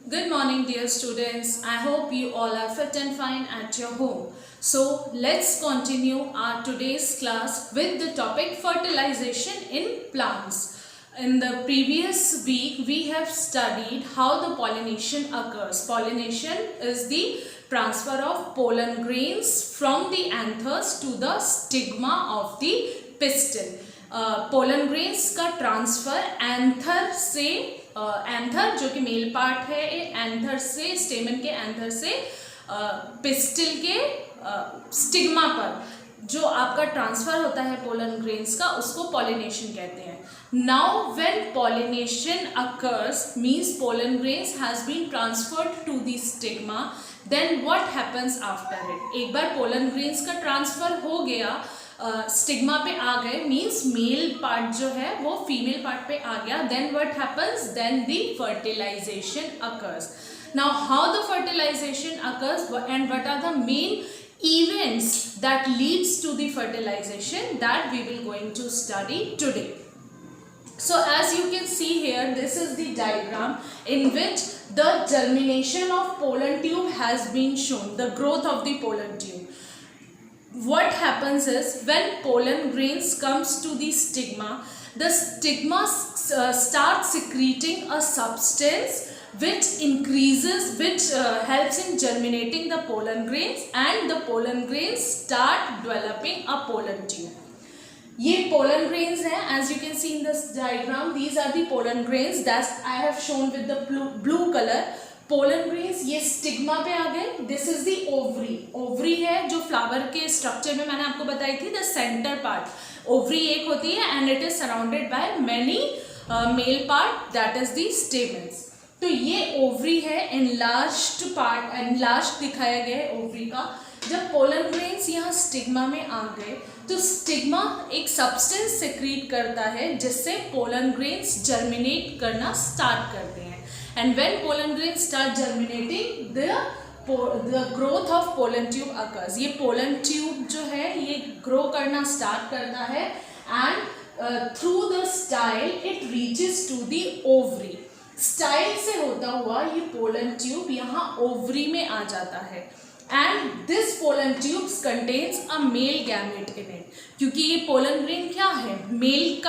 Good morning, dear students. I hope you all are fit and fine at your home. So, let's continue our today's class with the topic fertilization in plants. In the previous week, we have studied how the pollination occurs. Pollination is the transfer of pollen grains from the anthers to the stigma of the pistil. Pollen grains का transfer anther से anther जो कि male part है, anther से स्टेमन के anther से pistil के stigma पर जो आपका ट्रांसफर होता है पोलन ग्रेन्स का, उसको पॉलिनेशन कहते हैं. Now when pollination occurs means pollen grains has been transferred to the stigma, then what happens after it. एक बार पोलन ग्रेन्स का ट्रांसफर हो गया, स्टिग्मा पे आ गए, मीन्स मेल पार्ट जो है वो फीमेल पार्ट पे आ गया, then what happens, then the fertilisation occurs. Now how the fertilisation occurs and what are the main events that leads to the fertilization, that we will going to study today. So as you can see here, this is the diagram in which the germination of pollen tube has been shown, the growth of the pollen tube. What happens is when pollen grains comes to the stigma, the stigma starts secreting a substance which increases, which helps in germinating the pollen grains, and the pollen grains start developing a pollen tube. ये pollen grains हैं, as you can see in this diagram, these are the pollen grains that I have shown with the blue color. Pollen grains ये stigma पे आ गए. This is the ovary. Ovary है जो flower के structure में मैंने आपको बताई थी, द सेंटर पार्ट. ओवरी एक होती है and it is surrounded by many male part, that is the stamens. तो ये ओवरी है, एनलार्ज्ड पार्ट, एनलार्ज्ड दिखाया गया है ओवरी का. जब पोलन ग्रेन्स यहाँ स्टिग्मा में आ गए तो स्टिग्मा एक सब्सटेंस सेक्रीट करता है जिससे पोलन ग्रेन्स जर्मिनेट करना स्टार्ट करते हैं. And when pollen grains start germinating, the growth of pollen tube occurs. ये pollen tube जो है ये grow करना start करता है and through the style it reaches to the ovary. Style से होता हुआ ये pollen tube यहाँ ovary में आ जाता है. And this pollen tubes contains a male gamete in it. क्योंकि ये pollen grain क्या है, मेल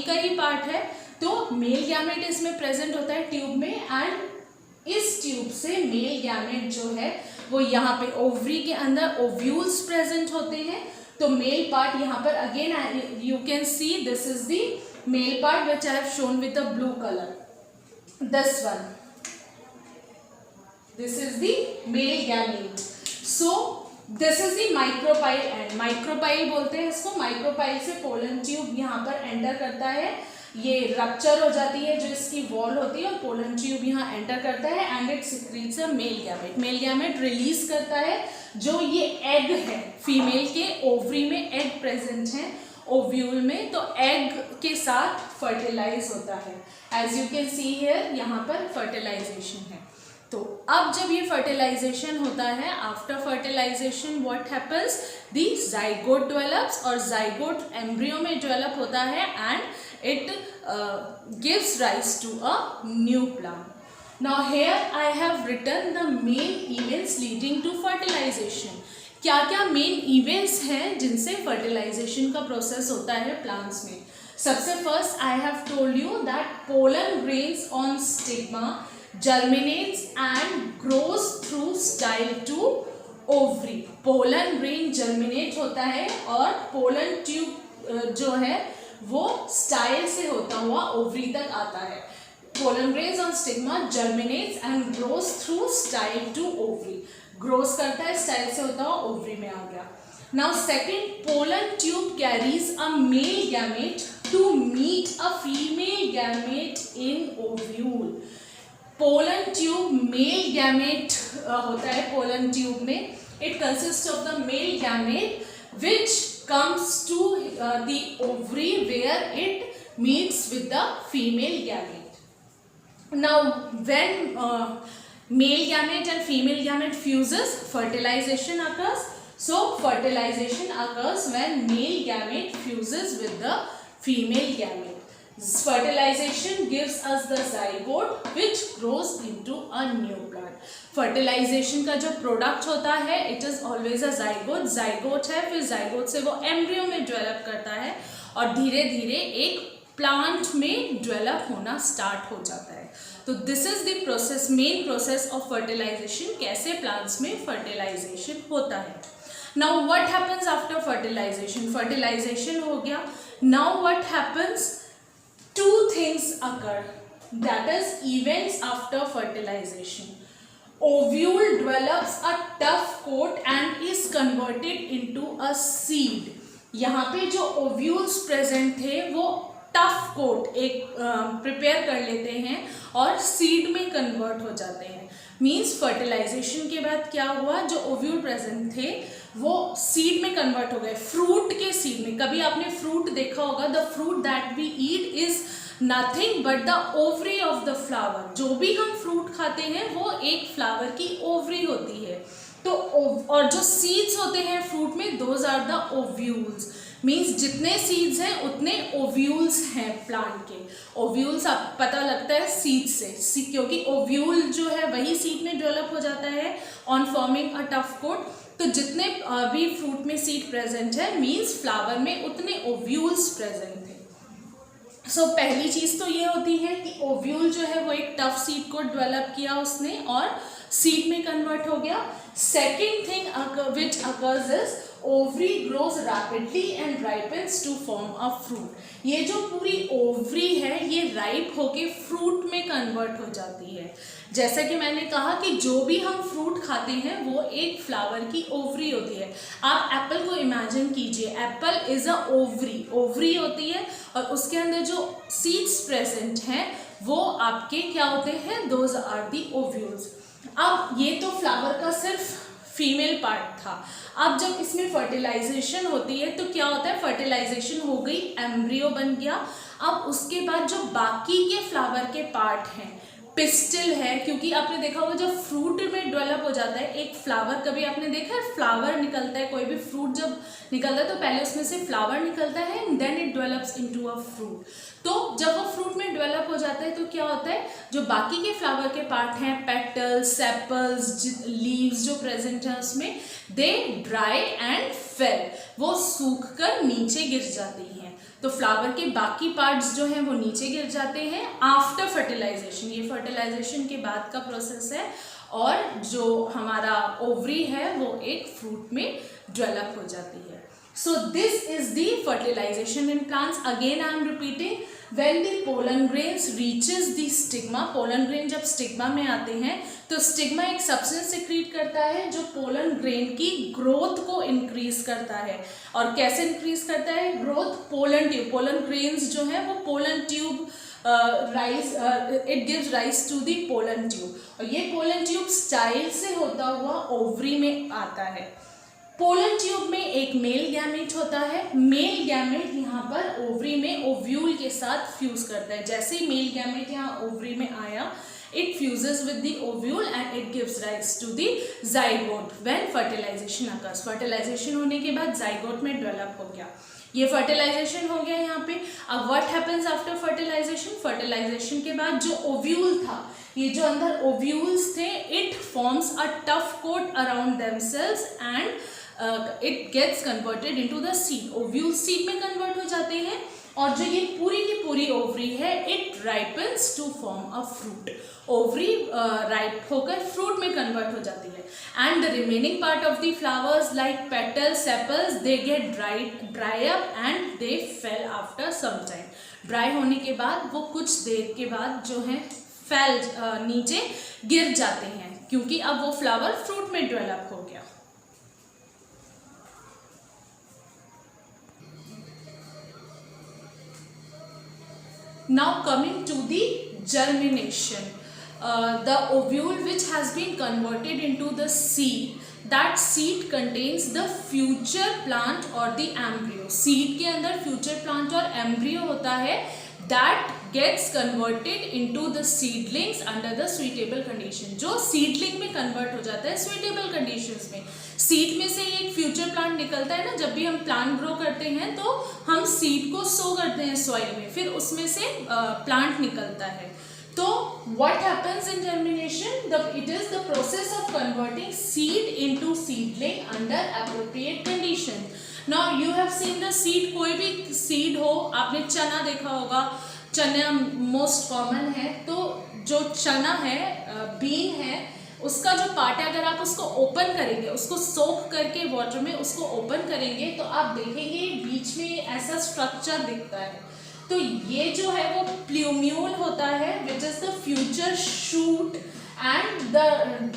का ही पार्ट है, तो मेल गैमेट इसमें प्रेजेंट होता है ट्यूब में, एंड इस ट्यूब से मेल गैमेट जो है वो यहाँ पे ओवरी के अंदर ओव्यूल्स प्रेजेंट होते हैं. तो मेल पार्ट यहाँ पर again you can C, this is the male part which I have shown with the blue colour. This one, this is the male gamete. So this is the micropyle and. Micropyle बोलते हैं इसको. Micropyle से pollen tube यहाँ पर enter करता है, ये rupture हो जाती है जो इसकी वॉल होती है, और पोलन ट्यूब यहाँ एंटर करता है and it secretes a male gamete. Male gamete release करता है जो ये एग है, फीमेल के ओवरी में एग प्रेजेंट है ओव्यूल में, तो एग के साथ फर्टिलाइज होता है. As you can see here यहाँ पर फर्टिलाइजेशन है. तो अब जब ये फर्टिलाइजेशन होता है, after fertilisation what happens, the zygote develops, और जाइगोट एम्ब्रियो में डेवलप होता है and it gives rise to a new plant. Now here I have written the main events leading to fertilization. क्या क्या मेन इवेंट्स हैं जिनसे fertilisation का process होता है प्लांट्स में. सबसे first I have told you that pollen grains on stigma germinates and grows through style to ovary. Pollen grain germinate होता है और पोलन ट्यूब जो है वो स्टाइल से होता हुआ ओवरी तक आता है. Pollen grains on stigma germinates and grows through style to ovary. Grows करता है, स्टाइल से होता हुआ ओवरी में आ गया. Now second, pollen tube carries a male gamete to meet a female gamete in ovule. Pollen tube male gamete होता है पोलन ट्यूब में. It consist of the male gamete which comes to the ovary where it meets with the female gamete. Now when male gamete and female gamete fuses, fertilization occurs. So fertilization occurs when male gamete fuses with the female gamete. Fertilization gives us the zygote which grows into a new plant. Fertilization का जो product होता है it is always a zygote. Zygote है, फिर zygote से वो embryo में develop करता है और धीरे धीरे एक प्लांट में डेवलप होना स्टार्ट हो जाता है. तो this is the process, main process of fertilisation. कैसे प्लांट्स में फर्टिलाइजेशन होता है. Now what happens after fertilisation. Fertilisation हो गया. Now what happens, two things occur, that is events after fertilization. Ovule develops a tough coat and is converted into a seed. यहाँ पे जो ovules present थे वो tough coat एक prepare कर लेते हैं और सीड में कन्वर्ट हो जाते हैं. मीन्स फर्टिलाइजेशन के बाद क्या हुआ, जो ओव्यूल प्रेजेंट थे वो सीड में कन्वर्ट हो गए, फ्रूट के सीड में. कभी आपने फ्रूट देखा होगा, the fruit that we eat is nothing but the ovary of the flower. जो भी हम फ्रूट खाते हैं वो एक फ्लावर की ओवरी होती है. तो और जो सीड्स होते हैं फ्रूट में, those are the ovules. Means जितने सीड्स हैं उतने ओव्यूल्स हैं प्लांट के. ओव्यूल्स आप पता लगता है सीड से, क्योंकि ओव्यूल जो है वही सीड में डेवलप हो जाता है on forming a tough coat. तो जितने भी फ्रूट में सीड प्रेजेंट है मीन्स फ्लावर में उतने ओव्यूल्स प्रेजेंट थे. सो पहली चीज़ तो ये होती है कि ओव्यूल जो है वो एक टफ सीड को डेवलप किया उसने और सीड में कन्वर्ट हो गया. Second thing which occurs is ovary grows rapidly and ripens to form a fruit. ये जो पूरी ओवरी है ये राइप होके फ्रूट में कन्वर्ट हो जाती है. जैसा कि मैंने कहा कि जो भी हम फ्रूट खाते हैं वो एक फ्लावर की ओवरी होती है. आप एप्पल को इमेजिन कीजिए, Apple is a ovary. Ovary होती है और उसके अंदर जो सीड्स प्रेजेंट हैं वो आपके क्या होते हैं, दोज आर दी ओव्यूल्स. अब ये तो फ्लावर का सिर्फ फीमेल पार्ट था. अब जब इसमें फर्टिलाइजेशन होती है तो क्या होता है, फर्टिलाइजेशन हो गई, एम्ब्रियो बन गया. अब उसके बाद जो बाकी के फ्लावर के पार्ट हैं, पिस्टिल है, क्योंकि आपने देखा होगा जब फ्रूट में डेवलप हो जाता है एक फ्लावर, कभी आपने देखा है फ्लावर निकलता है, कोई भी फ्रूट जब निकलता है तो पहले उसमें से फ्लावर निकलता है and then it develops into a fruit. तो जब वो फ्रूट में डेवलप हो जाता है तो क्या होता है, जो बाकी के फ्लावर के पार्ट हैं, पेटल्स, सेपल्स, लीव्स जो प्रेजेंट हैं उसमें, दे ड्राई एंड फेल, वो सूख कर नीचे गिर जाती हैं. तो फ्लावर के बाकी पार्ट्स जो हैं वो नीचे गिर जाते हैं आफ्टर फर्टिलाइजेशन. ये फर्टिलाइजेशन के बाद का प्रोसेस है और जो हमारा ओवरी है वो एक फ्रूट में डेवलप हो जाती है. So this is the fertilisation in plants. Again I am repeating, when the pollen grains reaches the stigma, pollen grain जब स्टिग्मा में आते हैं तो स्टिग्मा एक सब्सटेंस सिक्रीट करता है जो पोलन ग्रेन की ग्रोथ को इंक्रीज करता है. और कैसे इंक्रीज करता है growth, pollen tube, pollen grains जो है वो pollen tube it gives rise to the pollen tube. और ये पोलन ट्यूब स्टाइल से होता हुआ ओवरी में आता है. पोलन ट्यूब में एक मेल गैमेट होता है. मेल गैमेट यहाँ पर ओवरी में ओव्यूल के साथ फ्यूज करता है. जैसे ही मेल गैमेट यहाँ ओवरी में आया, it fuses with the ovule and it gives rise to the zygote when fertilization occurs. fertilization होने के बाद zygote में develop हो गया. ये fertilization हो गया यहाँ पे. अब what happens after fertilization? fertilization के बाद जो ovule था, ये जो अंदर ovules थे, it forms a tough coat around themselves and it gets converted into the seed. ovule seed में convert हो जाते हैं और जो ये पूरी की पूरी ओवरी है it ripens to form a fruit. Ovary ripe होकर फ्रूट में कन्वर्ट हो जाती है and the remaining part of the flowers like petals, sepals, they get dry up and they fall after some time. Dry होने के बाद वो कुछ देर के बाद जो है फेल नीचे गिर जाते हैं क्योंकि अब वो फ्लावर फ्रूट में डेवलप हो गया. Now coming to the germination, the ovule which has been converted into the seed, that seed contains the future plant or the embryo. seed के अंदर future plant और embryo होता है that gets converted into the seedlings under the suitable condition. जो seedling में convert हो जाता है suitable conditions में. सीड में से एक फ्यूचर प्लांट निकलता है ना, जब भी हम प्लांट ग्रो करते हैं तो हम सीड को सो करते हैं सॉइल में, फिर उसमें से प्लांट निकलता है. तो what happens in germination? It is the process of converting seed into seedling under appropriate conditions. Now you have seen the seed, कोई भी seed हो, आपने चना देखा होगा, चना मोस्ट कॉमन है. तो जो चना है, बीन है, उसका जो पार्ट है, अगर आप उसको ओपन करेंगे, उसको सोक करके वाटर में उसको ओपन करेंगे, तो आप देखेंगे बीच में ऐसा स्ट्रक्चर दिखता है. तो ये जो है वो प्लूम्यूल होता है, which is the future shoot, and the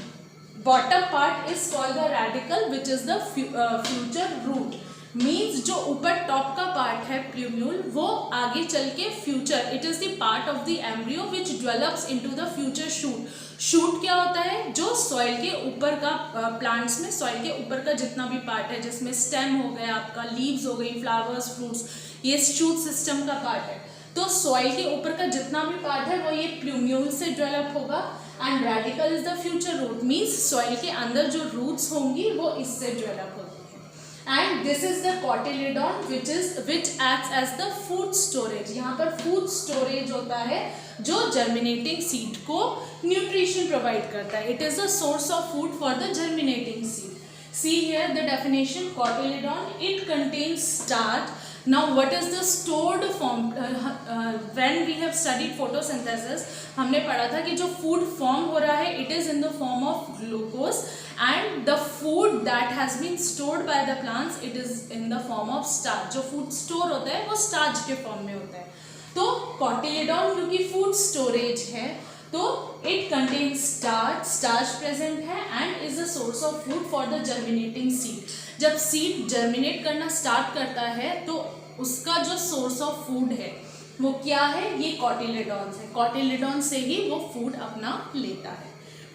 bottom part is called the radicle, which is the future root. Means जो ऊपर टॉप का पार्ट है प्लूम्यूल, वो आगे चल के future, it is the part of the embryo which develops into the future shoot. Shoot क्या होता है? जो सॉइल के ऊपर का, प्लांट्स में सॉइल के ऊपर का जितना भी पार्ट है, जिसमें स्टेम हो गया आपका, लीव्स हो गई, फ्लावर्स, फ्रूट्स, ये शूट सिस्टम का पार्ट है. तो सॉइल के ऊपर का जितना भी पार्ट है वो ये प्लूम्यूल से डेवलप होगा. And radicle is the future root, means soil के अंदर जो रूट्स होंगी वो इससे डेवलप होगी. And this is the cotyledon which acts as the food storage. यहाँ पर food storage होता है जो germinating seed को nutrition provide करता है. It is the source of food for the germinating seed. See here the definition, cotyledon, it contains starch. Now what is the stored form? When we have studied photosynthesis, हमने पढ़ा था कि जो food form हो रहा है, it is in the form of glucose, and the food that has been stored by the plants, it is in the form of starch. जो food store होता है वो starch के form में होता है. तो cotyledon क्योंकि food storage है, तो it contains starch present है, and is a source of food for the germinating seed. जब seed germinate करना start करता है तो उसका जो source of food है वो क्या है? ये cotyledon है. cotyledon से ही वो food अपना लेता है.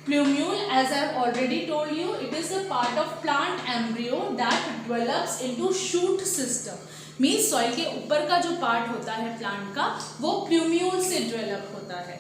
Plumule, as I have already told you, it is a part of plant embryo that develops into shoot system. Means soil के ऊपर का जो part होता है plant का, वो plumule से develop होता है.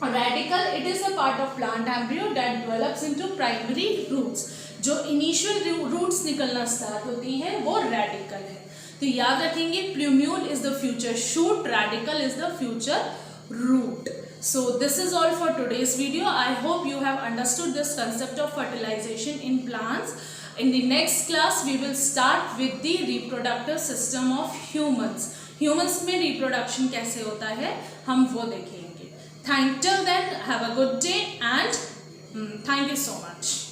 Radical, it is a part of plant embryo that develops into primary roots. जो initial roots निकलना start होती हैं वो radical है. तो याद रखेंगे, plumule is the future shoot, radical is the future root. So this is all for today's video. I hope you have understood this concept of fertilization in plants. In the next class we will start with the reproductive system of humans. Humans में reproduction कैसे होता है हम वो देखेंगे. Till then, have a good day and thank you so much.